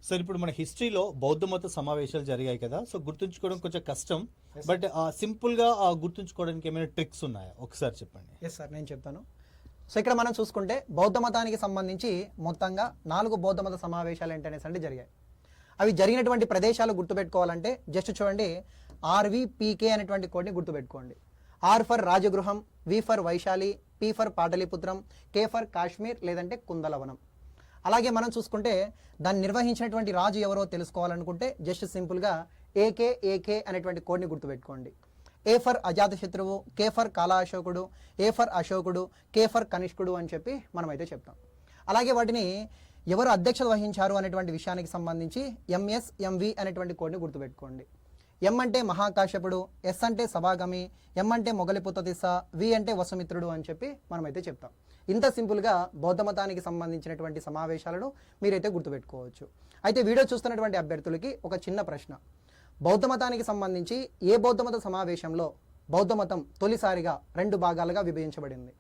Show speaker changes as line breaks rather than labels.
Sir ఇప్పుడు మన హిస్టరీలో బౌద్ధ మత సమావేశాలు జరిగాయి కదా, సో గుర్తుంచుకోవడం కొంచెం కష్టం. బట్ సింపుల్ గా గుర్తుంచుకోవడానికి ఏమైనా ట్రిక్స్ ఉన్నాయా ఒకసారి చెప్పండి.
ఎస్ సార్, నేను చెప్తాను. సో ఇక్కడ మనం చూసుకుంటే బౌద్ధ మతానికి సంబంధించి మొత్తంగా 4 బౌద్ధ మత సమావేశాలు ఏంటనేసి జరిగాయి. అవి జరిగినటువంటి ప్రదేశాలు గుర్తుపెట్టుకోవాలంటే జస్ట్ చూడండి, ఆర్వీపీకే అనేటువంటి కోడ్ని గుర్తుపెట్టుకోండి. R for Rajagriham, V for Vaishali, P for Pataliputram, K for Kashmir లేదంటే కుందలవనం. అలాగే మనం చూసుకుంటే దాన్ని నిర్వహించినటువంటి రాజు ఎవరో తెలుసుకోవాలనుకుంటే జస్ట్ సింపుల్గా ఏకే అనేటువంటి కోడ్ని గుర్తుపెట్టుకోండి. ఏ ఫర్ అజాతశత్రువు, కే ఫర్ కాలాశోకుడు, ఏ ఫర్ అశోకుడు, కే ఫర్ కనిష్కుడు అని చెప్పి మనమైతే చెప్తాం. అలాగే వాటిని ఎవరు అధ్యక్షత వహించారు అనేటువంటి విషయానికి సంబంధించి ఎంఎస్ ఎంవి అనేటువంటి కోడ్ని గుర్తుపెట్టుకోండి. ఎం అంటే మహాకాశ్యపుడు, ఎస్ అంటే సభాగమి, ఎం అంటే మొగలిపుత్తతిస్స, వి అంటే వసుమిత్రుడు అని చెప్పి మనమైతే చెప్తాం. ఇంత సింపుల్గా బౌద్ధ మతానికి సంబంధించినటువంటి సమావేశాలను మీరైతే గుర్తుపెట్టుకోవచ్చు. అయితే వీడియో చూస్తున్నటువంటి అభ్యర్థులకి ఒక చిన్న ప్రశ్న. బౌద్ధ మతానికి సంబంధించి ఏ బౌద్ధ మత సమావేశంలో బౌద్ధ మతం తొలిసారిగా 2 భాగాలుగా విభజించబడింది?